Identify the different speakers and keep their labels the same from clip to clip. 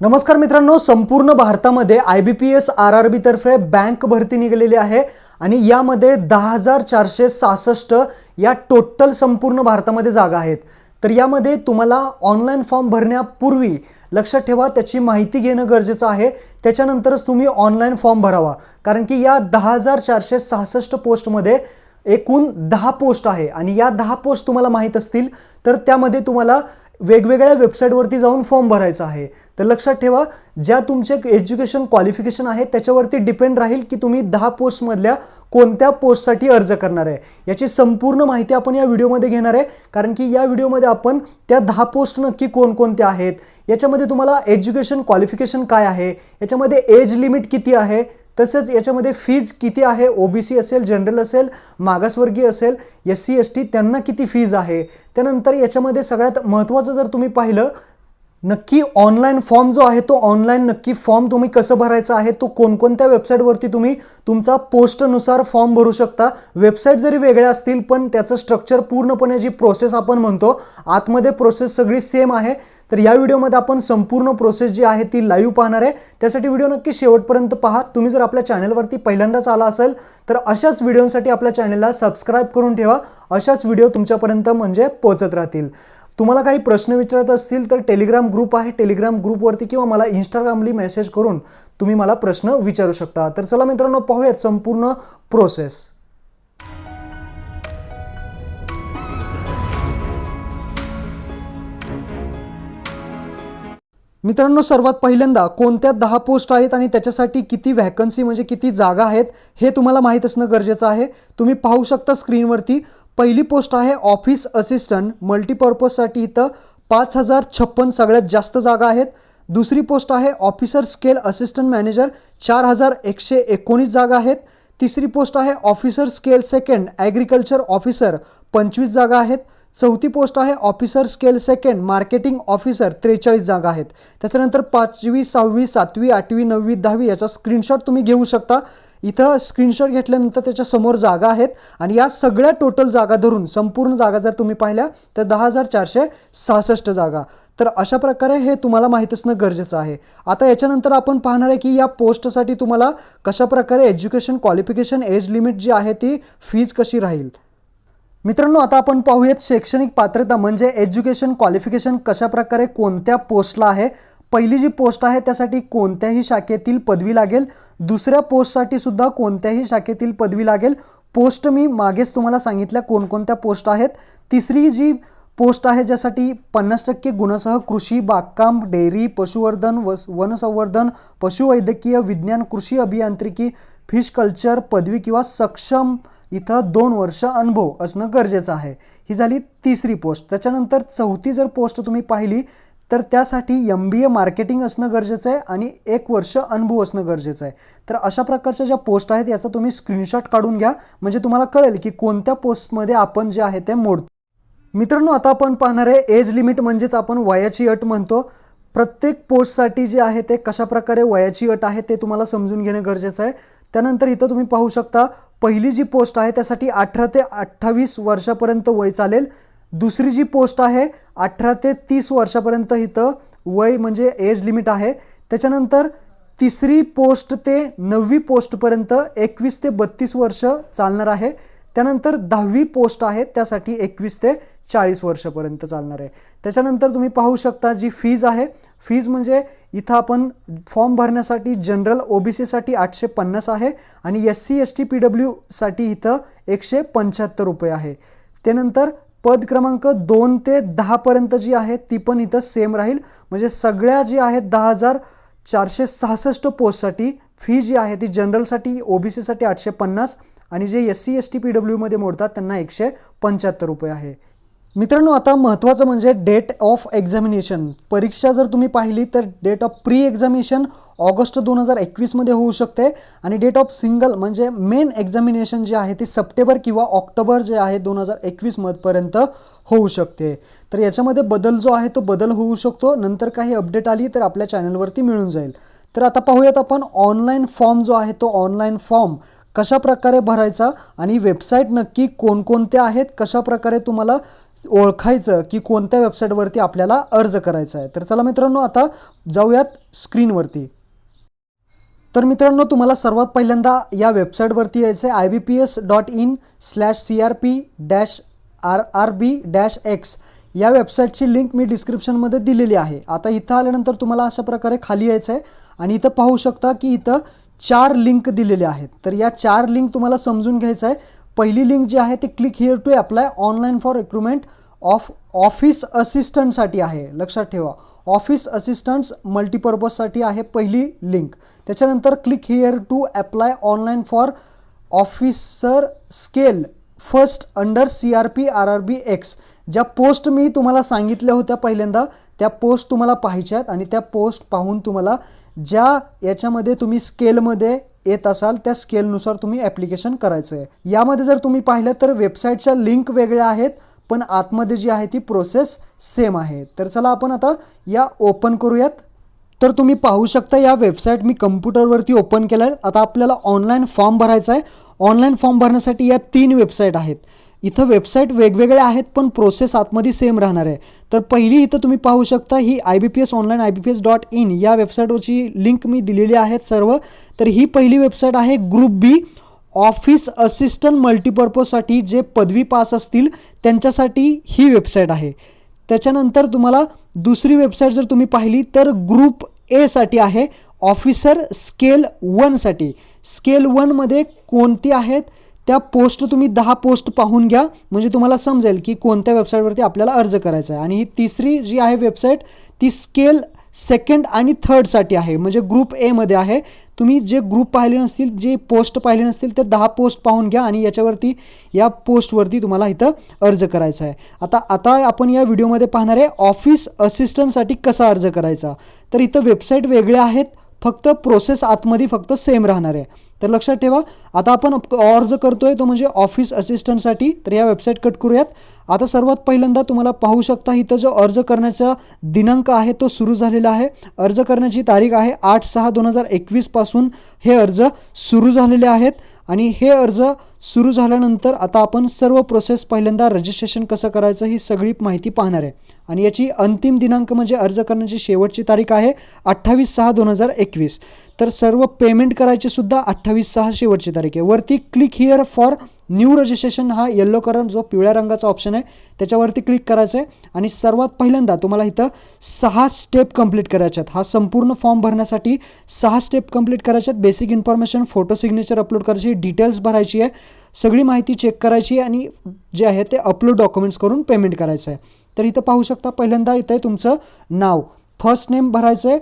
Speaker 1: नमस्कार मित्रांनो, संपूर्ण भारतामध्ये IBPS RRB तर्फे बँक भरती निघालेली आहे आणि यामध्ये 10,466 या टोटल संपूर्ण भारतामध्ये जागा आहेत। तर यामध्ये तुम्हाला ऑनलाइन फॉर्म भरण्यापूर्वी लक्षात ठेवा त्याची माहिती घेणं गरजेचं आहे, त्याच्यानंतरच तुम्ही ऑनलाइन फॉर्म भरावा। कारण की या 10,466 पोस्टमध्ये एकूण 10 पोस्ट आहे आणि या 10 पोस्ट तुम्हाला माहित असतील तर त्यामध्ये तुम्हाला वेगवेगळ्या वेबसाईटवरती जाऊन फॉर्म भरायचा आहे। तर लक्षात ठेवा, ज्या तुमचे एज्युकेशन क्वालिफिकेशन आहे त्याच्यावरती डिपेंड राहील की तुम्ही 10 पोस्ट मधल्या कोणत्या पोस्टसाठी अर्ज करणार आहे। याची संपूर्ण माहिती आपण या व्हिडिओमध्ये घेणार आहे, कारण की या व्हिडिओमध्ये आपण त्या 10 पोस्ट नक्की कोणकोणत्या आहेत, याच्यामध्ये तुम्हाला एज्युकेशन क्वालिफिकेशन काय आहे, याच्यामध्ये एज लिमिट किती आहे, तसेच याच्यामध्ये फीज किती आहे, ओबीसी असेल, जनरल असेल, मागासवर्गीय असेल, SC ST त्यांना किती फीज आहे। त्यानंतर याच्यामध्ये सगळ्यात महत्त्वाचं जर तुम्ही पाहिलं, नक्की ऑनलाइन फॉर्म जो आहे तो ऑनलाइन नक्की फॉर्म तुम्ही कसं भरायचा आहे, तो कोणकोणत्या वेबसाईटवरती तुम्ही तुमचा पोस्टनुसार फॉर्म भरू शकता। वेबसाईट जरी वेगळ्या असतील पण त्याचं स्ट्रक्चर पूर्णपणे जी प्रोसेस आपण म्हणतो आतमध्ये प्रोसेस सगळी सेम आहे। तर या व्हिडिओमध्ये आपण संपूर्ण प्रोसेस जी आहे ती लाईव्ह पाहणार आहे, त्यासाठी व्हिडिओ नक्की शेवटपर्यंत पहा। तुम्ही जर आपल्या चॅनलवरती पहिल्यांदाच आला असेल तर अशाच व्हिडिओसाठी आपल्या चॅनलला सबस्क्राइब करून ठेवा, अशाच व्हिडिओ तुमच्यापर्यंत म्हणजे पोहोचत राहतील। तुम्हाला काही प्रश्न विचारायचे असतील तर टेलिग्राम ग्रुप आहे, टेलिग्राम ग्रुपवरती किंवा मला इंस्टाग्रामली मेसेज करून तुम्ही मला प्रश्न विचारू शकता। तर चला मित्रांनो, पाहूयात संपूर्ण प्रोसेस। मित्रांनो, सर्वात पहिल्यांदा कोणत्या 10 पोस्ट आहेत आणि त्याच्यासाठी किती वॅकन्सी म्हणजे किती जागा आहेत हे तुम्हाला माहित असणं गरजेचं आहे। तुम्ही पाहू शकता स्क्रीनवरती, पहिली पोस्ट आहे ऑफिस असिस्टंट मल्टीपर्पजसाठी, इथं 5,056 सगळ्यात जास्त जागा आहेत। दुसरी पोस्ट आहे ऑफिसर स्केल असिस्टंट मॅनेजर, 4,119 जागा आहेत। तिसरी पोस्ट आहे officer scale second agriculture officer, 25 जागा आहेत। चौथी पोस्ट आहे officer scale second marketing officer, 43 जागा आहेत। त्याच्यानंतर 5वी 6वी 7वी 8वी 9वी 10वी याचा स्क्रीनशॉट तुम्ही घेऊ शकता। इथं स्क्रीनशॉट घेतल्यानंतर त्याच्या समोर जागा आहेत आणि या सगळ्या टोटल जागा धरून संपूर्ण जागा जर तुम्ही पाहिल्या तर 10,466 जागा। तर अशा प्रकारे हे तुम्हाला माहित असणं गरजेचं आहे। आता याच्यानंतर आपण पाहणार आहे की या पोस्टसाठी तुम्हाला कशा प्रकारे एज्युकेशन क्वालिफिकेशन, एज लिमिट जी आहे ती, फीज कशी राहील। मित्रांनो, आता आपण पाहूयात शैक्षणिक पात्रता म्हणजे एज्युकेशन क्वालिफिकेशन कशा प्रकारे कोणत्या पोस्टला आहे। पहिली जी पोस्ट आहे त्यासाठी कोणत्याही शाखेतील पदवी लागेल, दुसऱ्या पोस्टसाठी सुद्धा कोणत्याही शाखेतील पदवी लागेल। पोस्ट मी मागेच तुम्हाला सांगितल्या कोणकोणत्या पोस्ट आहेत। तिसरी जी पोस्ट आहे ज्यासाठी 50% गुणासह कृषी, बागकाम, डेअरी, पशुवर्धन, वनसंवर्धन, पशुवैद्यकीय विज्ञान, कृषी अभियांत्रिकी, फिश कल्चर पदवी किंवा सक्षम, इथं 2 वर्ष अनुभव असणं गरजेचं आहे। ही झाली तिसरी पोस्ट। त्याच्यानंतर चौथी जर पोस्ट तुम्ही पाहिली तर त्यासाठी MBA मार्केटिंग असणं गरजेचं आहे आणि 1 वर्ष अनुभव असणं गरजेचं आहे। तर अशा प्रकारच्या ज्या पोस्ट आहेत याचा तुम्ही स्क्रीनशॉट काढून घ्या, म्हणजे तुम्हाला कळेल की कोणत्या पोस्टमध्ये आपण जे आहे ते मोडतो। मित्रांनो, आता आपण पाहणार आहे एज लिमिट म्हणजेच आपण वयाची अट म्हणतो। प्रत्येक पोस्टसाठी जे आहे ते कशा प्रकारे वयाची अट आहे ते तुम्हाला समजून घेणं गरजेचं आहे। त्यानंतर इथं तुम्ही पाहू शकता, पहिली जी पोस्ट आहे त्यासाठी 18 ते 28 वर्षापर्यंत वय चालेल। दुसरी जी पोस्ट आहे 18 ते 30 वर्षापर्यंत इथं वय म्हणजे एज लिमिट आहे। त्याच्यानंतर तिसरी पोस्ट ते 9वी पोस्टपर्यंत 21 ते 32 वर्ष चालणार आहे। त्यानंतर 10वी पोस्ट आहे त्यासाठी 21 ते 40 वर्षापर्यंत चालणार आहे। त्याच्यानंतर तुम्ही पाहू शकता जी फीज आहे, फीज म्हणजे इथं आपण फॉर्म भरण्यासाठी जनरल OBC साठी 850 आहे आणि SC ST PW साठी इथं 175 रुपये आहे। त्यानंतर पद क्रमांक 2 ते 10 पर्यंत जी आहे ती पण इथं सेम राहील, म्हणजे सगळ्या जी आहेत 10,466 पोस्टसाठी फी जी आहे ती जनरलसाठी OBC साठी 850 आणि जे SC ST PW मध्ये मोडतात त्यांना 175 रुपये आहे। मित्रांनो, आता महत्त्वाचं म्हणजे डेट ऑफ एक्झामिनेशन। परीक्षा जर तुम्ही पाहिली तर date of pre examination August 2021 मध्ये होऊ शकते आणि डेट ऑफ सिंगल म्हणजे मेन एक्झामिनेशन जे आहे ते सप्टेंबर किंवा ऑक्टोबर जे आहे 2021 पर्यंत होऊ शकते। तर याच्यामध्ये बदल जो आहे तो बदल होऊ शकतो, नंतर काही अपडेट आली तर आपल्या चॅनलवरती मिळून जाईल। तर आता पाहूयात आपण ऑनलाइन फॉर्म जो आहे तो ऑनलाइन फॉर्म कशा प्रकारे भरायचा आणि वेबसाईट नक्की कोणकोणत्या आहेत, कशा प्रकारे तुम्हाला ओळखायचं की कोणत्या वेबसाईटवरती आपल्याला अर्ज करायचा आहे. तर चला मित्रांनो, आता जाऊयात स्क्रीनवरती. तर मित्रांनो, तुम्हाला सर्वात पहिल्यांदा या वेबसाईटवरती यायचं आहे ibps.in/crp-rrb-x या वेबसाईटची लिंक मी डिस्क्रिप्शनमध्ये दिलेली आहे. आता इथं आल्यानंतर तुम्हाला अशा प्रकारे खाली यायचं आहे आणि इथं पाहू शकता की इथं 4 लिंक दिलेले आहेत. तर या 4 लिंक तुम्हाला समजून घ्यायचं आहे. पहिली लिंक जी आहे ते click here to apply online for recruitment of office असिस्टंटसाठी आहे. लक्षात ठेवा, ऑफिस असिस्टंट्स मल्टीपर्पजसाठी आहे पहिली लिंक. त्याच्यानंतर click here to apply online for officer scale first under CRP-RRB-X. ज्या पोस्ट मी तुम्हाला सांगितल्या होत्या पहिल्यांदा, त्या पोस्ट तुम्हाला पाहायच्या आहेत आणि त्या पोस्ट पाहून तुम्हाला ज्या याच्यामध्ये तुम्ही स्केलमध्ये येत असाल त्या स्केलनुसार तुम्ही ॲप्लिकेशन करायचं आहे. यामध्ये जर तुम्ही पाहिलं तर वेबसाईटच्या लिंक वेगळ्या आहेत, पण आतमध्ये जी आहे ती प्रोसेस सेम आहे. तर चला आपण आता या ओपन करूयात. तर तुम्ही पाहू शकता या वेबसाईट मी कम्प्युटरवरती ओपन केलं आहे. आता आपल्याला ऑनलाईन फॉर्म भरायचा आहे. ऑनलाईन फॉर्म भरण्यासाठी या 3 वेबसाईट आहेत. इथं वेबसाईट वेगवेगळ्या आहेत पण प्रोसेस आतमध्ये सेम राहणार आहे. तर पहिली इथं तुम्ही पाहू शकता ही IBPS ऑनलाईन ibps.in या वेबसाईटवरची लिंक मी दिलेली आहेत सर्व. तर ही पहिली वेबसाईट आहे ग्रुप बी ऑफिस असिस्टंट मल्टीपर्पजसाठी. जे पदवी पास असतील त्यांच्यासाठी ही वेबसाईट आहे. त्याच्यानंतर तुम्हाला दुसरी वेबसाईट जर तुम्ही पाहिली तर ग्रुप ए साठी आहे, ऑफिसर स्केल 1 साठी. स्केल 1 मध्ये कोणती आहेत त्या पोस्ट तुम्ही 10 पोस्ट पाहून घ्या, म्हणजे तुम्हाला समजेल की कोणत्या वेबसाईटवरती आपल्याला अर्ज करायचा आहे. आणि ही तिसरी जी आहे वेबसाईट ती स्केल 2nd आणि 3rd साठी आहे, म्हणजे ग्रुप ए मध्ये आहे. तुम्ही जे ग्रुप पाहिले नसतील, जे पोस्ट पाहिले नसतील ते 10 पोस्ट पाहून घ्या आणि याच्यावरती या पोस्टवरती तुम्हाला इथं अर्ज करायचा आहे. आता आपण या व्हिडिओमध्ये पाहणार आहे ऑफिस असिस्टंटसाठी कसा अर्ज करायचा. तर इथं वेबसाईट वेगळ्या आहेत, फक्त प्रोसेस आतमध्ये फक्त सेम राहणार आहे. तर लक्षात ठेवा, आता आपण अर्ज करतोय तो म्हणजे ऑफिस असिस्टंटसाठी. तर या वेबसाईट कट करूयात. आता सर्वात पहिल्यांदा तुम्हाला पाहू शकता इथं जो अर्ज करण्याचा दिनांक आहे तो सुरू झालेला आहे. अर्ज करण्याची तारीख आहे 8/6/2021 पासून हे अर्ज सुरू झालेले आहेत. आणि हे अर्ज सुरू झाल्यानंतर आता आपण सर्व प्रोसेस पहिल्यांदा रजिस्ट्रेशन कसं करायचं ही सगळी माहिती पाहणार आहे. आणि याची अंतिम दिनांक म्हणजे अर्ज करण्याची शेवटची तारीख आहे 28/6/2021. तर सर्व पेमेंट करायची सुद्धा 28/6 शेवटची तारीख आहे. वरती click here for new registration हा येलो कलर जो पिवळ्या रंगाचा ऑप्शन आहे त्याच्यावरती क्लिक करायचं आहे. आणि सर्वात पहिल्यांदा तुम्हाला इथं 6 स्टेप कंप्लीट करायचे आहेत. हा संपूर्ण फॉर्म भरण्यासाठी 6 स्टेप कंप्लीट करायचे आहेत. Basic information, photo signature upload करायची, डिटेल्स भरायची आहे, सगळी माहिती चेक करायची आणि जे आहे ते अपलोड डॉक्युमेंट्स करून पेमेंट करायचं आहे. तर इथं पाहू शकता पहिल्यांदा इथं तुमचं नाव, फर्स्ट नेम भरायचं आहे.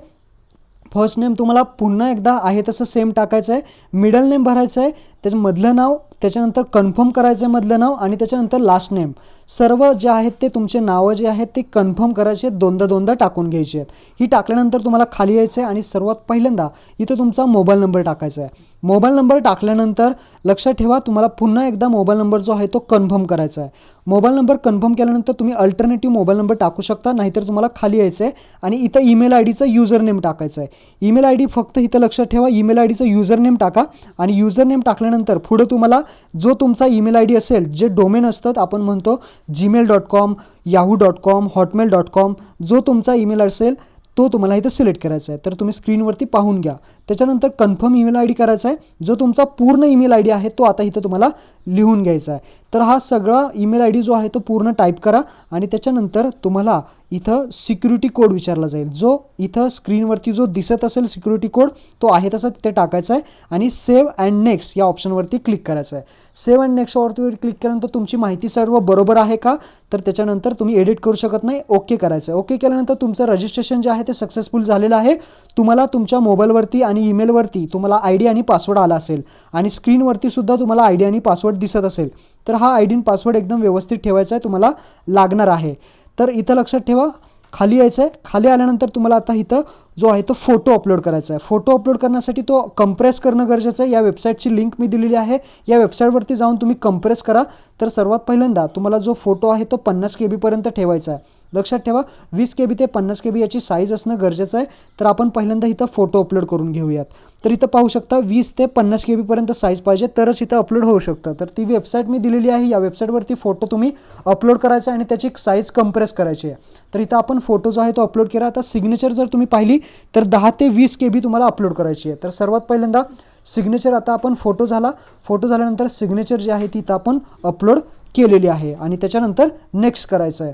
Speaker 1: फर्स्ट नेम तुम्हाला पुन्हा एकदा आहे तसं सेम टाकायचं आहे. मिडल नेम भरायचं आहे, त्याचं मधलं नाव, त्याच्यानंतर कन्फर्म करायचं आहे मधलं नाव आणि त्याच्यानंतर लास्ट नेम. सर्व जे आहेत ते तुमचे नावं जे आहेत ते कन्फर्म करायचे, दोनदा टाकून घ्यायचे आहेत. ही टाकल्यानंतर तुम्हाला खाली यायचं आहे आणि सर्वात पहिल्यांदा इथं तुमचा मोबाईल नंबर टाकायचा आहे. मोबाईल नंबर टाकल्यानंतर लक्षात ठेवा तुम्हाला पुन्हा एकदा मोबाईल नंबर जो आहे तो कन्फर्म करायचा आहे. मोबाईल नंबर कन्फर्म केल्यानंतर तुम्ही अल्टरनेटिव्ह मोबाईल नंबर टाकू शकता, नाहीतर तुम्हाला खाली यायचं आहे आणि इथं ईमेल आयडीचं युजर नेम टाकायचं आहे. ईमेल आयडी फक्त इथं लक्षात ठेवा ईमेल आयडीचं युजर नेम टाका आणि युजर नेम टाकल्यानंतर पुढे तुम्हाला जो तुमचा ईमेल आयडी असेल, जे डोमेन असतात आपण म्हणतो gmail.com, yahoo.com, hotmail.com, जो तुमचा ईमेल असेल तो तुम्हाला इथं सिलेक्ट करायचा आहे. तर तुम्ही स्क्रीनवरती पाहून घ्या. त्याच्यानंतर कन्फर्म ईमेल आयडी करायचा आहे. जो तुमचा पूर्ण ईमेल आयडी आहे तो आता इथं तुम्हाला लिहून घ्यायचा आहे. तर हा सगळा ईमेल आयडी जो आहे तो पूर्ण टाईप करा आणि त्याच्यानंतर तुम्हाला इथं सिक्युरिटी कोड विचारला जाईल. जो इथं स्क्रीनवरती जो दिसत असेल सिक्युरिटी कोड तो आहे तसा तिथे टाकायचा आहे आणि सेव्ह अँड नेक्स्ट या ऑप्शनवरती क्लिक करायचं आहे. सेव्ह अँड नेक्स्टवरती क्लिक केल्यानंतर तुमची माहिती सर्व बरोबर आहे का, तर त्याच्यानंतर तुम्ही एडिट करू शकत नाही. ओके करायचं आहे. ओके केल्यानंतर तुमचं रजिस्ट्रेशन जे आहे ते सक्सेसफुल झालेलं आहे. तुम्हाला तुमच्या मोबाईलवरती आणि ईमेलवरती तुम्हाला ID आणि पासवर्ड आला असेल आणि स्क्रीनवरती सुद्धा तुम्हाला ID आणि पासवर्ड दिसत असेल. तर हा ID आणि पासवर्ड एकदम व्यवस्थित ठेवायचा आहे, तुम्हाला लागणार आहे. तर इथं लक्षात ठेवा खाली यायचं आहे. खाली आल्यानंतर तुम्हाला आता इथं जो आहे तो फोटो अपलोड करायचा आहे. फोटो अपलोड करण्यासाठी तो कंप्रेस करणं गरजेचं आहे. या वेबसाईटची लिंक मी दिलेली आहे, या वेबसाईटवरती जाऊन तुम्ही कंप्रेस करा. तर सर्वात पहिल्यांदा तुम्हाला जो फोटो आहे तो 50 KB पर्यंत ठेवायचा आहे. लक्षात ठेवा 20 KB ते 50 KB याची साईज असणं गरजेचं आहे. तर आपण पहिल्यांदा इथं फोटो अपलोड करून घेऊयात. तर इथं पाहू शकता 20 ते 50 KB पर्यंत साईज पाहिजे तरच इथं अपलोड होऊ शकतं. तर ती वेबसाईट मी दिलेली आहे. या वेबसाईटवरती फोटो तुम्ही अपलोड करायचा आणि त्याची साईज कम्प्रेस करायची आहे. तर इथं आपण फोटो जो आहे तो अपलोड केला. आता सिग्नेचर जर तुम्ही पाहिली तर 10 ते 20 KB तुम्हाला अपलोड करायची आहे. तर सर्वात पहिल्यांदा सिग्नेचर आता आपण फोटो झाल्यानंतर सिग्नेचर जी आहे ती इथं आपण अपलोड केलेली आहे आणि त्याच्यानंतर नेक्स्ट करायचं आहे.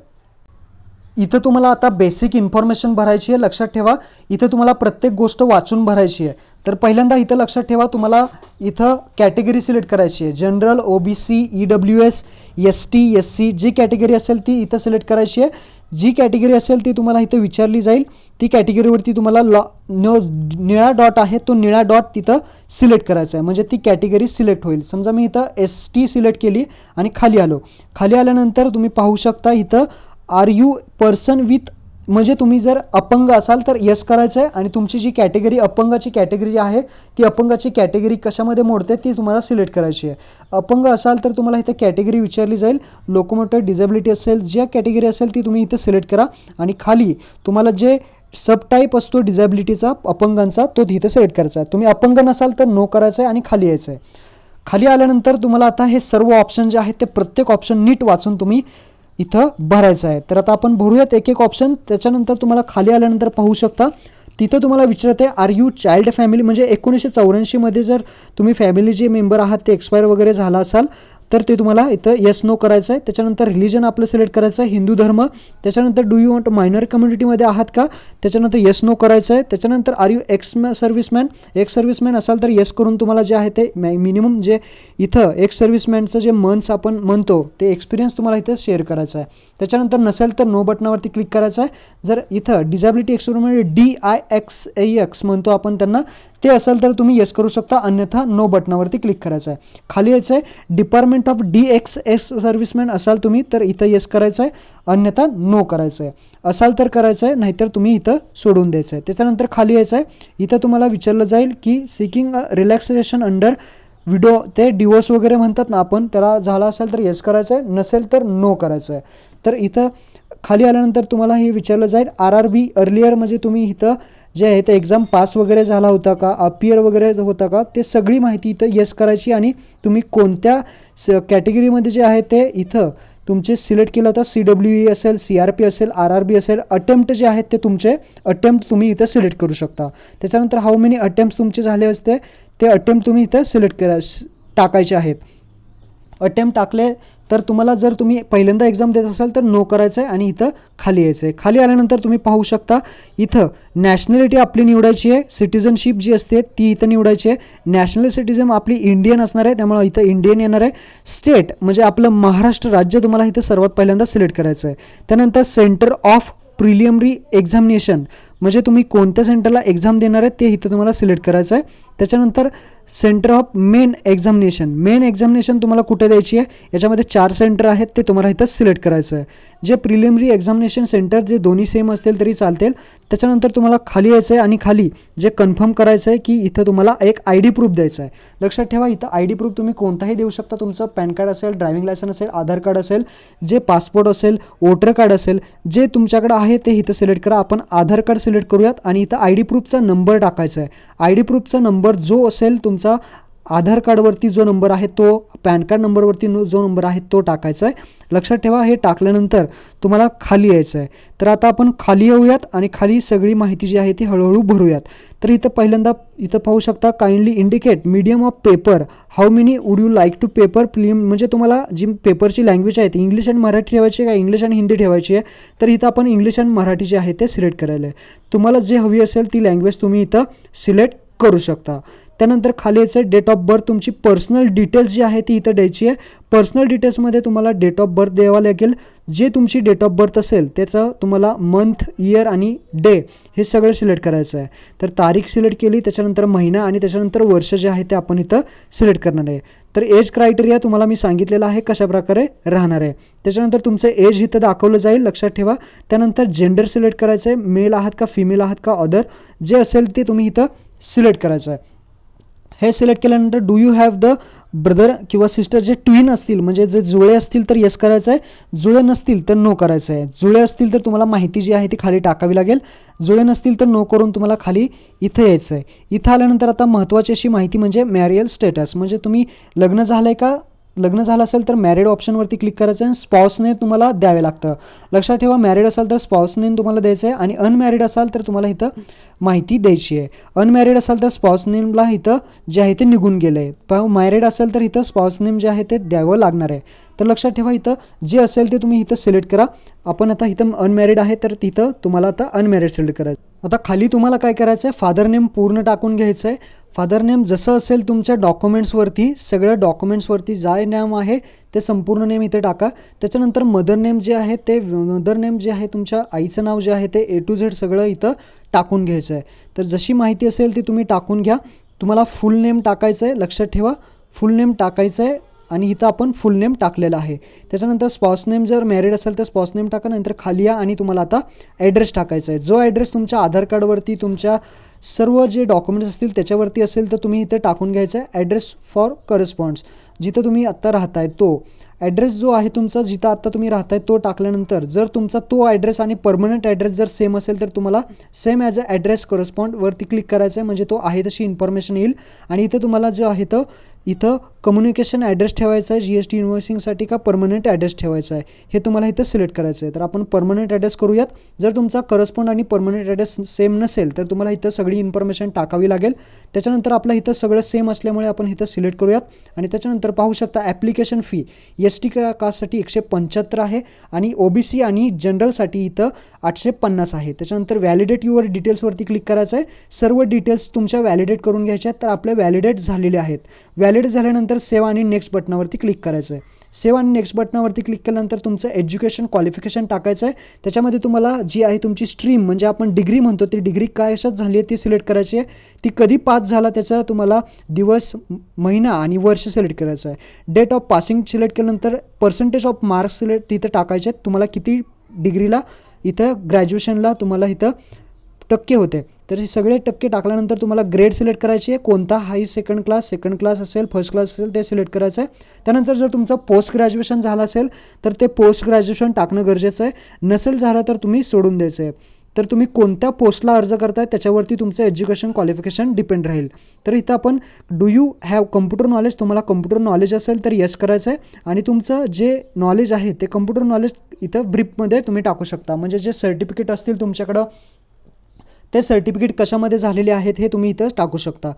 Speaker 1: इथं तुम्हाला आता बेसिक इन्फॉर्मेशन भरायची आहे. लक्षात ठेवा इथं तुम्हाला प्रत्येक गोष्ट वाचून भरायची आहे. तर पहिल्यांदा इथं लक्षात ठेवा तुम्हाला इथं कॅटेगरी सिलेक्ट करायची आहे. General, OBC, EWS, ST, SC जी कॅटेगरी असेल ती इथं सिलेक्ट करायची आहे. जी कॅटेगरी असेल ती तुम्हाला इथं विचारली जाईल. ती कॅटेगरीवरती तुम्हाला निळा डॉट आहे तो निळा डॉट तिथं सिलेक्ट करायचा आहे म्हणजे ती कॅटेगरी सिलेक्ट होईल. समजा मी इथं ST सिलेक्ट केली आणि खाली आलो. खाली आल्यानंतर तुम्ही पाहू शकता इथं आर यू पर्सन विथ म्हणजे तुम्ही जर अपंग असाल तर यस करायचं आहे आणि तुमची जी कॅटेगरी अपंगाची कॅटेगरी आहे ती अपंगाची कॅटेगरी कशामध्ये मोडते ती तुम्हाला सिलेक्ट करायची आहे. अपंग असाल तर तुम्हाला इथं कॅटेगरी विचारली जाईल. लोकोमोटर डिझेबिलिटी असेल ज्या कॅटेगरी असेल ती तुम्ही इथं सिलेक्ट करा आणि खाली तुम्हाला जे सब टाईप असतो डिझेबिलिटीचा अपंगांचा तो तिथं सिलेक्ट करायचा आहे. तुम्ही अपंग नसाल तर नो करायचं आहे आणि खाली यायचं आहे. खाली आल्यानंतर तुम्हाला आता हे सर्व ऑप्शन जे आहेत ते प्रत्येक ऑप्शन नीट वाचून तुम्ही इथं भरायचं आहे. तर आता आपण भरूयात एक एक ऑप्शन. त्याच्यानंतर तुम्हाला खाली आल्यानंतर पाहू शकता तिथं तुम्हाला विचारते आर यू चाइल्ड फॅमिली म्हणजे 1984 मध्ये जर तुम्ही फॅमिली जे मेंबर आहात ते एक्सपायर वगैरे झाला असाल तर ते तुम्हाला इथं येस नो करायचं आहे. त्याच्यानंतर रिलीजन आपलं सिलेक्ट करायचं आहे हिंदू धर्म. त्याच्यानंतर डू यू वॉन्ट मायनर कम्युनिटीमध्ये आहात का त्याच्यानंतर येस नो करायचं आहे. त्याच्यानंतर आर यू एक्स सर्व्हिसमॅन असाल तर येस करून तुम्हाला जे आहे ते मिनिमम जे इथं एक्स सर्व्हिसमॅनचं जे मंथ्स आपण म्हणतो ते एक्सपिरियन्स तुम्हाला इथं शेअर करायचा आहे. त्याच्यानंतर नसेल तर नो बटनावरती क्लिक करायचं आहे. जर इथं डिझॅबिलिटी एक्सपिरियन्स DIXAX म्हणतो आपण त्यांना ते असेल तर तुम्ही येस करू शकता अन्यथा नो बटनावरती क्लिक करायचं आहे. खाली यायचं आहे डिपार्टमेंट ऑफ DXS सर्व्हिसमॅन असाल तुम्ही तर इथं येस करायचं आहे अन्यथा नो करायचं आहे. असाल तर करायचं आहे नाहीतर तुम्ही इथं सोडून द्यायचं आहे. त्याच्यानंतर खाली यायचं आहे इथं तुम्हाला विचारलं जाईल की सिकिंग रिलॅक्सेशन अंडर विडो ते डिवोर्स वगैरे म्हणतात ना आपण त्याला झाला असेल तर येस करायचं आहे नसेल तर नो करायचं आहे. तर इथं खाली आल्यानंतर तुम्हाला हे विचारलं जाईल RRB अर्लियर म्हणजे तुम्ही इथं जे आहे ते एक्झाम पास वगैरे झाला होता का अपियर वगैरे होता का ते सगळी माहिती इथं येस करायची आणि तुम्ही कोणत्या कॅटेगरीमध्ये जे आहे ते इथं तुमचे सिलेक्ट केलं होतं CWE असेल CRP असेल RRB असेल अटेम्प्ट जे आहेत ते तुमचे अटेम्प्ट तुम्ही इथं सिलेक्ट करू शकता. त्याच्यानंतर हाऊ मेनी अटेम्प्ट तुमचे झाले असते ते अटेम्प्ट तुम्ही इथं सिलेक्ट टाकायचे आहेत. अटेम्प्ट टाकले तर तुम्हाला जर तुम्ही पहिल्यांदा एक्झाम देत असाल तर नो करायचं आहे आणि इथं खाली यायचं आहे. खाली आल्यानंतर तुम्ही पाहू शकता इथं नॅशनॅलिटी आपली निवडायची आहे. सिटिझनशिप जी असते ती इथं निवडायची आहे. नॅशनल सिटिझन आपली इंडियन असणार आहे त्यामुळे इथं इंडियन येणार आहे. स्टेट म्हणजे आपलं महाराष्ट्र राज्य तुम्हाला इथं सर्वात पहिल्यांदा सिलेक्ट करायचं आहे. त्यानंतर सेंटर ऑफ प्रिलिमिनरी एक्झामिनेशन म्हणजे तुम्ही कोणत्या सेंटरला एक्झाम देणार आहे ते इथं तुम्हाला सिलेक्ट करायचं आहे. त्याच्यानंतर सेंटर ऑफ मेन एक्झामिनेशन तुम्हाला कुठे द्यायची आहे याच्यामध्ये 4 सेंटर आहेत ते तुम्हाला इथं सिलेक्ट करायचं आहे. जे प्रिलिमिनरी एक्झामिनेशन सेंटर जे दोन्ही सेम असतील तरी चालतील. त्याच्यानंतर तुम्हाला खाली यायचं आहे आणि खाली जे कन्फर्म करायचं आहे की इथं तुम्हाला एक ID प्रूफ द्यायचं आहे. लक्षात ठेवा इथं ID प्रूफ तुम्ही कोणताही देऊ शकता. तुमचं पॅन कार्ड असेल ड्रायव्हिंग लायसन्स असेल आधार कार्ड असेल जे पासपोर्ट असेल वोटर कार्ड असेल जे तुमच्याकडे आहे ते इथं सिलेक्ट करा. आपण आधार कार्ड सिलेक्ट करूयात आणि इथं ID प्रूफचा नंबर टाकायचा आहे. ID प्रूफचा नंबर जो असेल तुमचा आधार कार्डवरती जो नंबर आहे तो पॅन कार्ड नंबरवरती जो नंबर आहे तो टाकायचा आहे. लक्षात ठेवा हे टाकल्यानंतर तुम्हाला खाली यायचं आहे. तर आता आपण खाली येऊयात आणि खाली सगळी माहिती जी आहे ती हळूहळू भरूयात. तर इथं पहिल्यांदा इथं पाहू शकता kindly indicate medium of paper how many would you like to paper म्हणजे तुम्हाला जी पेपरची लँग्वेज आहे ती इंग्लिश आणि मराठी ठेवायची आहे का इंग्लिश आणि हिंदी ठेवायची आहे. तर इथं आपण इंग्लिश आणि मराठी जे आहे ते सिलेक्ट करायला आहे. तुम्हाला जे हवी असेल ती लँग्वेज तुम्ही इथं सिलेक्ट करू शकता. त्यानंतर खाली यायचं डेट ऑफ बर्थ तुमची पर्सनल डिटेल्स जी आहे ती इथं द्यायची आहे. पर्सनल डिटेल्समध्ये तुम्हाला डेट ऑफ बर्थ द्यावा लागेल. जे तुमची डेट ऑफ बर्थ असेल त्याचं तुम्हाला मंथ इयर आणि डे हे सगळं सिलेक्ट करायचं आहे. तर तारीख सिलेक्ट केली त्याच्यानंतर महिना आणि त्याच्यानंतर वर्ष जे आहे ते आपण इथं सिलेक्ट करणार आहे. तर एज क्रायटेरिया तुम्हाला मी सांगितलेलं आहे कशा प्रकारे राहणार आहे. त्याच्यानंतर तुमचं एज इथं दाखवलं जाईल लक्षात ठेवा. त्यानंतर जेंडर सिलेक्ट करायचं आहे. मेल आहात का फिमेल आहात का अदर जे असेल ते तुम्ही इथं सिलेक्ट करायचं आहे. हे सिलेक्ट केल्यानंतर do you have the brother किंवा सिस्टर जे ट्विन असतील म्हणजे जे जुळे असतील तर येस करायचं आहे, जुळे नसतील तर नो करायचं आहे. जुळे असतील तर तुम्हाला माहिती जी आहे ती खाली टाकावी लागेल, जुळे नसतील तर नो करून तुम्हाला खाली इथं यायचं आहे. इथं आल्यानंतर आता महत्त्वाची अशी माहिती म्हणजे मॅरियल स्टेटस, म्हणजे तुम्ही लग्न झालंय का, लग्न झालं असेल तर मॅरिड ऑप्शनवरती क्लिक करायचं आणि स्पाउस नेम तुम्हाला द्यावे लागतं. लक्षात ठेवा, मॅरिड असाल तर स्पाउस नेम तुम्हाला द्यायचं आहे आणि अनमॅरिड असाल तर तुम्हाला इथं माहिती द्यायची आहे. अनमॅरिड असाल तर स्पाउस नेमला इथं जे आहे ते निघून गेलं आहे, मॅरिड असेल तर इथं स्पाउस नेम जे आहे ते द्यावं लागणार आहे. तर लक्षात ठेवा, इथं जे असेल ते तुम्ही इथं सिलेक्ट करा. आपण आता इथं अनमॅरिड आहे तर तिथं तुम्हाला आता अनमॅरिड सिलेक्ट करायचं. आता खाली तुम्हाला काय करायचं आहे, फादर नेम पूर्ण टाकून घ्यायचं आहे. फादर नेम जसं असेल तुमच्या डॉक्युमेंट्सवरती, सगळ्या डॉक्युमेंट्सवरती जे नेम आहे ते संपूर्ण नेम इथे टाका. त्याच्यानंतर मदर नेम जे आहे ते, मदर नेम जे आहे तुमच्या आईचं नाव जे आहे ते A to Z सगळं इथं टाकून घ्यायचं आहे. तर जशी माहिती असेल ती तुम्ही टाकून घ्या. तुम्हाला फुल नेम टाकायचं आहे, लक्षात ठेवा फुल नेम टाकायचं आहे आणि इथं आपण फुल नेम टाकलेला आहे. त्याच्यानंतर स्पाउस नेम जर मॅरिड असेल तर स्पाउस नेम टाका, नंतर खाली या आणि तुम्हाला आता ॲड्रेस टाकायचा आहे. जो ॲड्रेस तुमच्या आधार कार्डवरती तुमच्या सर्व जे डॉक्युमेंट्स असतील त्याच्यावरती असेल तर तुम्ही इथं टाकून घ्यायचं आहे. ॲड्रेस फॉर करस्पॉन्ड्स, जिथं तुम्ही आत्ता राहताय तो ॲड्रेस जो आहे तुमचा, जिथं आत्ता तुम्ही राहताय तो टाकल्यानंतर जर तुमचा तो ॲड्रेस आणि परमनंट ॲड्रेस जर सेम असेल तर तुम्हाला same as a address correspond वरती क्लिक करायचं आहे, म्हणजे तो आहे तशी इन्फॉर्मेशन येईल. आणि इथं तुम्हाला जो आहे तो इथं कम्युनिकेशन ॲड्रेस ठेवायचा आहे, GST इन्व्हॉइसिंगसाठी का परमनंट ॲड्रेस ठेवायचा आहे हे तुम्हाला इथं सिलेक्ट करायचं आहे. तर आपण परमनंट ॲड्रेस करूयात. जर तुमचा करस्पॉन्ड आणि परमनंट ॲड्रेस सेम नसेल तर तुम्हाला इथं सगळी इन्फॉर्मेशन टाकावी लागेल. त्याच्यानंतर आपलं इथं सगळं सेम असल्यामुळे आपण इथं सिलेक्ट करूयात. आणि त्याच्यानंतर पाहू शकता ॲप्लिकेशन फी ST कास्टसाठी 175 आहे आणि OBC आणि जनरलसाठी इथं 850 आहे. त्याच्यानंतर व्हॅलिडेट युअर डिटेल्सवरती क्लिक करायचं आहे. सर्व डिटेल्स तुमच्या व्हॅलिडेट करून घ्यायच्या आहेत. तर आपले व्हॅलिडेट झालेले आहेत. व्हॅलिडेट झाल्यानंतर सेव्ह आणि नेक्स्ट बटनावरती क्लिक करायचं आहे. सेव्ह आणि नेक्स्ट बटनावरती क्लिक केल्यानंतर तुमचं एज्युकेशन क्वालिफिकेशन टाकायचं आहे. त्याच्यामध्ये तुम्हाला जी आहे तुमची स्ट्रीम म्हणजे आपण डिग्री म्हणतो ती डिग्री काय अशात झाली आहे ती सिलेक्ट करायची आहे. ती कधी पास झाला त्याचा तुम्हाला दिवस, महिना आणि वर्ष सिलेक्ट करायचं आहे. डेट ऑफ पासिंग सिलेक्ट केल्यानंतर पर्सेंटेज ऑफ मार्क्स सिलेक्ट इथं टाकायचे आहेत. तुम्हाला किती डिग्रीला इथं ग्रॅज्युएशनला तुम्हाला इथं टक्के होते. तर हे सगळे टक्के टाकल्यानंतर तुम्हाला ग्रेड सिलेक्ट करायची आहे. कोणता हाय सेकंड क्लास असेल, फर्स्ट क्लास असेल ते सिलेक्ट करायचं आहे. त्यानंतर जर तुमचं पोस्ट ग्रॅज्युएशन झालं असेल तर ते पोस्ट ग्रॅज्युएशन टाकणं गरजेचं आहे. नसेल झालं तर तुम्ही सोडून द्यायचं आहे. तर तुम्ही कोणत्या पोस्टला अर्ज करताय त्याच्यावरती तुमचं एज्युकेशन क्वालिफिकेशन डिपेंड राहील. तर इथं आपण do you have computer knowledge, तुम्हाला कम्प्युटर नॉलेज असेल तर येस करायचं आहे. आणि तुमचं जे नॉलेज आहे ते कम्प्युटर नॉलेज इथं ब्रीफमध्ये तुम्ही टाकू शकता. म्हणजे जे सर्टिफिकेट असतील तुमच्याकडं ते सर्टिफिकेट कशामध्ये झालेले आहेत हे तुम्ही इथं टाकू शकता.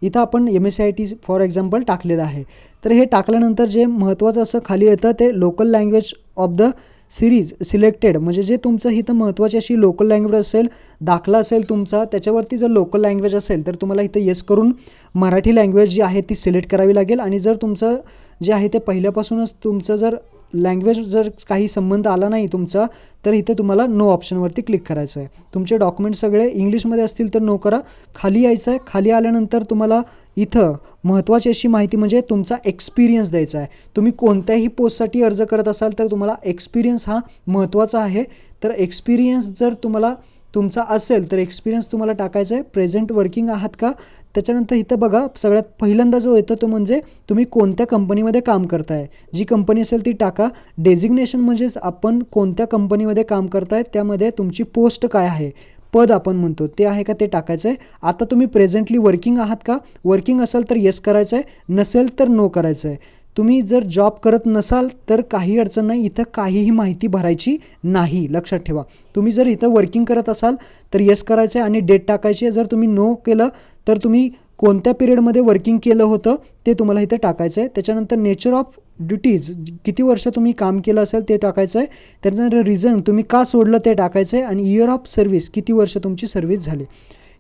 Speaker 1: इथं आपण MSCIT फॉर एक्झाम्पल टाकलेलं आहे. तर हे टाकल्यानंतर जे महत्त्वाचं असं खाली येतं ते local language of the series selected, म्हणजे जे तुमचं इथं महत्त्वाची अशी लोकल लँग्वेज असेल, दाखला असेल तुमचा त्याच्यावरती जर लोकल लँग्वेज असेल तर तुम्हाला इथं येस करून मराठी लँग्वेज जी आहे ती सिलेक्ट करावी लागेल. आणि जर तुमचं जे आहे ते पहिल्यापासूनच तुमचं जर लँग्वेज जर काही संबंध आला नाही तुमचा तर इथे तुम्हाला नो ऑप्शनवरती क्लिक करायचं आहे. तुमचे डॉक्युमेंट सगळे इंग्लिशमध्ये असतील तर नो करा. खाली यायचं आहे. खाली आल्यानंतर तुम्हाला इथं महत्त्वाची अशी माहिती म्हणजे तुमचा एक्सपिरियन्स द्यायचा आहे. तुम्ही कोणत्याही पोस्टसाठी अर्ज करत असाल तर तुम्हाला एक्सपिरियन्स हा महत्त्वाचा आहे. तर एक्सपिरियन्स जर तुम्हाला तुमचा असेल तर एक्सपिरियन्स तुम्हाला टाकायचा आहे. प्रेझेंट वर्किंग आहात का. त्याच्यानंतर इथं बघा सगळ्यात पहिल्यांदा जो येतो तो म्हणजे तुम्ही कोणत्या कंपनीमध्ये काम करताय. जी कंपनी असेल ती टाका. डेझिग्नेशन म्हणजेच आपण कोणत्या कंपनीमध्ये काम करताय त्यामध्ये तुमची पोस्ट काय आहे, पद आपण म्हणतो ते आहे का ते टाकायचं आहे. आता तुम्ही प्रेझेंटली वर्किंग आहात का. वर्किंग असेल तर येस करायचं आहे, नसेल तर नो करायचं आहे. तुम्ही जर जॉब करत नसाल तर काही अडचण नाही, इथं काहीही माहिती भरायची नाही. लक्षात ठेवा, तुम्ही जर इथं वर्किंग करत असाल तर येस करायचं आहे आणि डेट टाकायची आहे. जर तुम्ही नो केलं तर तुम्ही कोणत्या पिरियडमध्ये वर्किंग केलं होतं ते तुम्हाला इथे टाकायचं आहे. त्याच्यानंतर नेचर ऑफ ड्युटीज, किती वर्ष तुम्ही काम केलं असेल ते टाकायचं आहे. त्याच्यानंतर रिझन तुम्ही का सोडलं ते टाकायचं आहे. आणि इयर ऑफ सर्व्हिस, किती वर्ष तुमची सर्व्हिस झाली.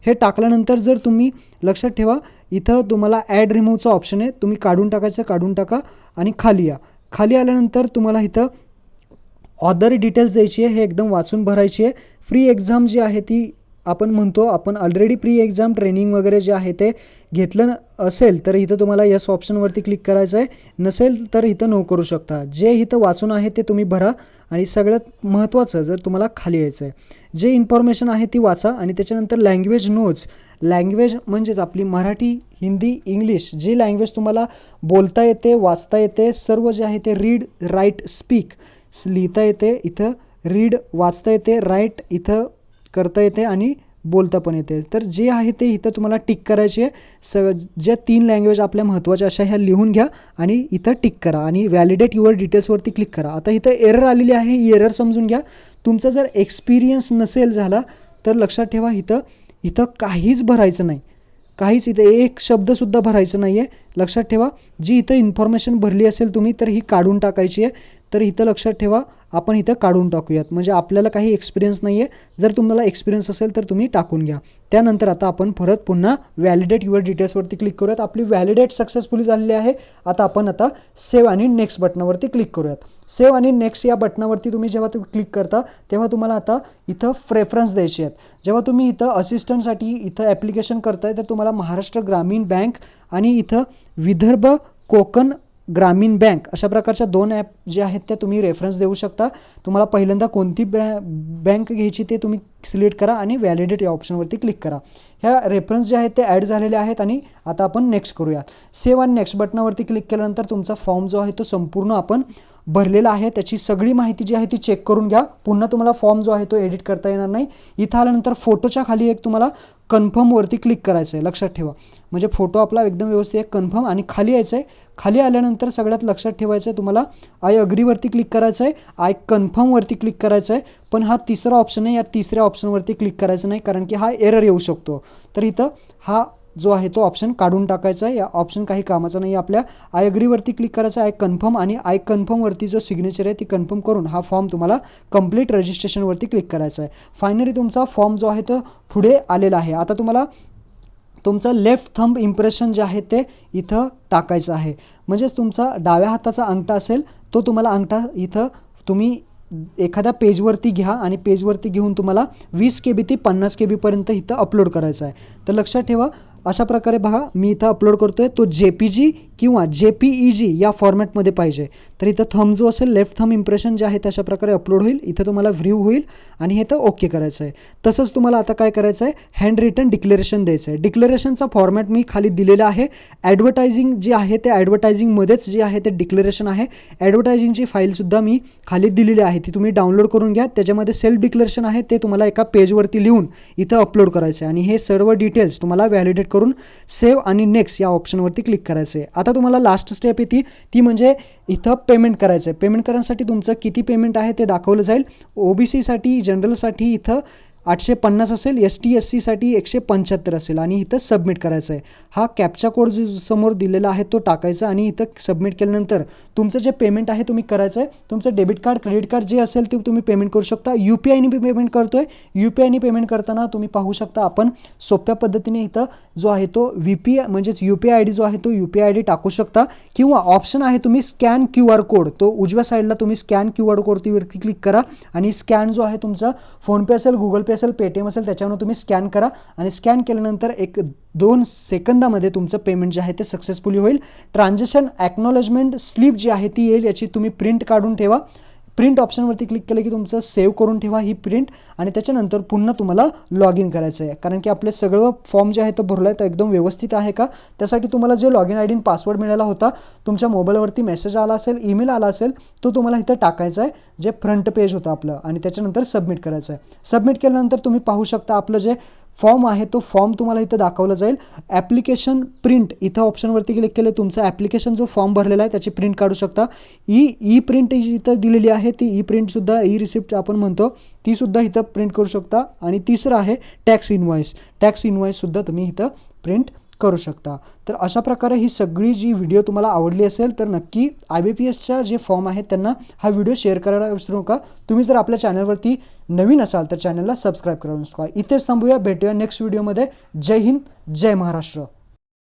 Speaker 1: हे टाकल्यानंतर जर तुम्ही लक्षात ठेवा इथं तुम्हाला ॲड रिमूव्हचा ऑप्शन आहे. तुम्ही काढून टाकायचं, काढून टाका आणि खाली या. खाली आल्यानंतर तुम्हाला इथं ऑदर डिटेल्स द्यायची आहे. हे एकदम वाचून भरायची आहे. फ्री एक्झाम जी आहे ती आपण म्हणतो आपण ऑलरेडी प्री एक्झाम ट्रेनिंग वगैरे जे आहे ते घेतलं असेल तर इथं तुम्हाला यस ऑप्शनवरती क्लिक करायचं आहे, नसेल तर इथं नो करू शकता. जे इथं वाचून आहे ते तुम्ही भरा आणि सगळ्यात महत्त्वाचं जर तुम्हाला खाली यायचं आहे जे इन्फॉर्मेशन आहे ती वाचा आणि त्याच्यानंतर लँग्वेज नोट्स. लँग्वेज म्हणजेच आपली मराठी, हिंदी, इंग्लिश जी लँग्वेज तुम्हाला बोलता येते, वाचता येते, सर्व जे आहे ते रीड, राईट, स्पीक लिहिता येते, इथं रीड वाचता येते, राईट इथं करता येते आणि बोलता पण येते. तर जे आहे ते इथं तुम्हाला टिक करायचे आहे. ज्या 3 लँग्वेज आपल्या महत्त्वाच्या अशा ह्या लिहून घ्या आणि इथं टिक करा आणि व्हॅलिडेट युअर डिटेल्सवरती क्लिक करा. आता इथं एरर आलेली आहे, ही एरर समजून घ्या. तुमचा जर एक्सपिरियन्स नसेल झाला तर लक्षात ठेवा इथं काहीच भरायचं नाही, काहीच इथं एक शब्दसुद्धा भरायचं नाही आहे. लक्षात ठेवा जी इथं इन्फॉर्मेशन भरली असेल तुम्ही तर ही काढून टाकायची आहे. तर इथं लक्षात ठेवा आपण इथं काढून टाकूयात, म्हणजे आपल्याला काही एक्सपिरियन्स नाही आहे. जर तुम्हाला एक्सपिरियन्स असेल तर तुम्ही टाकून घ्या. त्यानंतर आता आपण परत पुन्हा व्हॅलिडेट युअर डिटेल्सवरती क्लिक करूयात. आपली व्हॅलिडेट सक्सेसफुली झालेली आहे. आता सेव्ह आणि नेक्स्ट बटनावरती क्लिक करूयात. सेव्ह आणि नेक्स्ट या बटनावरती तुम्ही जेव्हा क्लिक करता तेव्हा तुम्हाला आता इथं प्रेफरन्स द्यायचे आहेत. जेव्हा तुम्ही इथं असिस्टंटसाठी इथं ॲप्लिकेशन करताय तर तुम्हाला महाराष्ट्र ग्रामीण बँक आणि इथं विदर्भ कोकण ग्रामीण बँक अशा प्रकारच्या 2 ॲप जे आहेत त्या तुम्ही रेफरन्स देऊ शकता. तुम्हाला पहिल्यांदा कोणती बँक घ्यायची ते तुम्ही सिलेक्ट करा आणि व्हॅलिडेट या ऑप्शनवरती क्लिक करा. ह्या रेफरन्स जे आहेत ते ॲड झालेले आहेत आणि आता आपण नेक्स्ट करूयात. सेव्ह आणि नेक्स्ट बटनावरती क्लिक केल्यानंतर तुमचा फॉर्म जो आहे तो संपूर्ण आपण भरलेला आहे. त्याची सगळी माहिती जी आहे ती चेक करून घ्या. पुन्हा तुम्हाला फॉर्म जो आहे तो एडिट करता येणार नाही. इथं आल्यानंतर फोटोच्या खाली एक तुम्हाला कन्फर्मवरती क्लिक करायचं आहे. लक्षात ठेवा म्हणजे फोटो आपला एकदम व्यवस्थित आहे, कन्फर्म आणि खाली यायचं आहे. खाली आल्यानंतर सगळ्यात लक्षात ठेवायचं आहे तुम्हाला आय अग्रीवरती क्लिक करायचं आहे, आय कन्फर्मवरती क्लिक करायचं आहे. पण हा तिसरा ऑप्शन आहे, या तिसऱ्या ऑप्शनवरती क्लिक करायचं नाही कारण की हा एरर येऊ शकतो. तर इथं हा जो आहे तो ऑप्शन काढून टाकायचा आहे. या ऑप्शन काही कामाचा नाही. आपल्या आय अग्रीवरती क्लिक करायचं आहे, आय कन्फर्म आणि आय कन्फर्मवरती जो सिग्नेचर आहे ती कन्फर्म करून हा फॉर्म तुम्हाला कंप्लीट रजिस्ट्रेशनवरती क्लिक करायचा आहे. फायनली तुमचा फॉर्म जो आहे तो पुढे आलेला आहे. आता तुम्हाला तुमचं लेफ्ट थंब इम्प्रेशन जे आहे ते इथं टाकायचं आहे. म्हणजेच तुमचा डाव्या हाताचा अंगठा असेल तो तुम्हाला अंगठा इथं तुम्ही एखाद्या पेजवरती घ्या आणि पेजवरती घेऊन तुम्हाला 20 KB ते 50 KB पर्यंत इथं अपलोड करायचा आहे. तर लक्षात ठेवा अशा प्रकारे बघा मी इथं अपलोड करतोय तो JPG किंवा JPEG या फॉर्मॅटमध्ये पाहिजे. तर इथं थंब जो असेल लेफ्ट थंब इम्प्रेशन जे आहे तशा प्रकारे अपलोड होईल. इथं तुम्हाला व्ह्यू होईल आणि हे तर ओके करायचं आहे. तसंच तुम्हाला आता काय करायचं आहे हँड रिटन डिक्लेरेशन द्यायचं आहे. डिक्लेरेशनचा फॉर्मॅट मी खाली दिलेला आहे. ॲडव्हर्टायझिंग जे आहे ते ॲडव्हर्टायझिंगमध्येच जे आहे ते डिक्लेरेशन आहे. ॲडव्हर्टायझिंगची फाईलसुद्धा मी खाली दिलेली आहे, ती तुम्ही डाउनलोड करून घ्या. त्याच्यामध्ये सेल्फ डिक्लेरेशन आहे ते तुम्हाला एका पेजवरती लिहून इथं अपलोड करायचं आहे आणि हे सर्व डिटेल्स तुम्हाला व्हॅलिडेट करून सेव्ह आणि नेक्स्ट या ऑप्शनवरती क्लिक करायचं आहे. आता तुम्हाला लास्ट स्टेप येते ती म्हणजे इथं पेमेंट करायचं आहे. पेमेंट करण्यासाठी तुमचं किती पेमेंट आहे ते दाखवलं जाईल. OBC साठी जनरलसाठी इथं 850 असेल, ST SC साठी 175 असेल आणि इथं सबमिट करायचं आहे. हा कॅप्चा कोड जो समोर दिलेला आहे तो टाकायचा आणि इथं सबमिट केल्यानंतर तुमचं जे पेमेंट आहे तुम्ही करायचं आहे. तुमचं डेबिट कार्ड, क्रेडिट कार्ड जे असेल ते तुम्ही पेमेंट करू शकता. UPIने पेमेंट करतोय. UPIने पेमेंट करताना तुम्ही पाहू शकता आपण सोप्या पद्धतीने इथं जो आहे तो VP म्हणजेच UPI ID जो आहे तो UPI ID टाकू शकता किंवा ऑप्शन आहे तुम्ही स्कॅन QR कोड, तो उजव्या साईडला तुम्ही स्कॅन QR कोडवरती क्लिक करा आणि स्कॅन जो आहे तुमचा फोनपे असेल, गुगल पे असेल, पेटीएम असेल त्याच्यावर तुम्ही स्कॅन करा आणि स्कॅन केल्यानंतर 1-2 सेकंदामध्ये तुमचं पेमेंट जे आहे ते सक्सेसफुली होईल. ट्रान्झॅक्शन ॲक्नॉलेजमेंट स्लिप जी आहे ती येईल, याची तुम्ही प्रिंट काढून ठेवा. प्रिंट ऑप्शनवरती क्लिक केलं की तुमचं सेव्ह करून ठेवा ही प्रिंट आणि त्याच्यानंतर पुन्हा तुम्हाला लॉग इन करायचं आहे. कारण की आपले सगळं फॉर्म जे आहे तो भरलं आहे तर एकदम व्यवस्थित आहे का त्यासाठी तुम्हाला जे लॉग इन ID पासवर्ड मिळाला होता, तुमच्या मोबाईलवरती मेसेज आला असेल, ईमेल आला असेल, तो तुम्हाला इथं टाकायचा आहे जे फ्रंट पेज होतं आपलं आणि त्याच्यानंतर सबमिट करायचं आहे. सबमिट केल्यानंतर तुम्ही पाहू शकता आपलं जे फॉर्म आहे तो फॉर्म तुम्हाला इथं दाखवला जाईल. ॲप्लिकेशन प्रिंट इथं ऑप्शनवरती क्लिक केलं तुमचं ॲप्लिकेशन जो फॉर्म भरलेला आहे त्याची प्रिंट काढू शकता. ई प्रिंट इथं दिलेली आहे ती ई प्रिंटसुद्धा ई रिसिप्ट आपण म्हणतो ती सुद्धा इथं प्रिंट करू शकता. आणि तिसरं आहे टॅक्स इनवॉइससुद्धा तुम्ही इथं प्रिंट करू शकता. तर अशा प्रकारे ही सगळी जी व्हिडिओ तुम्हाला आवडली असेल तर नक्की IBPSच्या जे फॉर्म आहेत त्यांना हा व्हिडिओ शेअर करायला विसरू नका. तुम्ही जर आपल्या चॅनलवरती नवीन असाल तर चॅनलला सबस्क्राईब करायला विसरू नका. इथेच थांबूया, भेटूया नेक्स्ट व्हिडिओमध्ये. जय हिंद, जय महाराष्ट्र.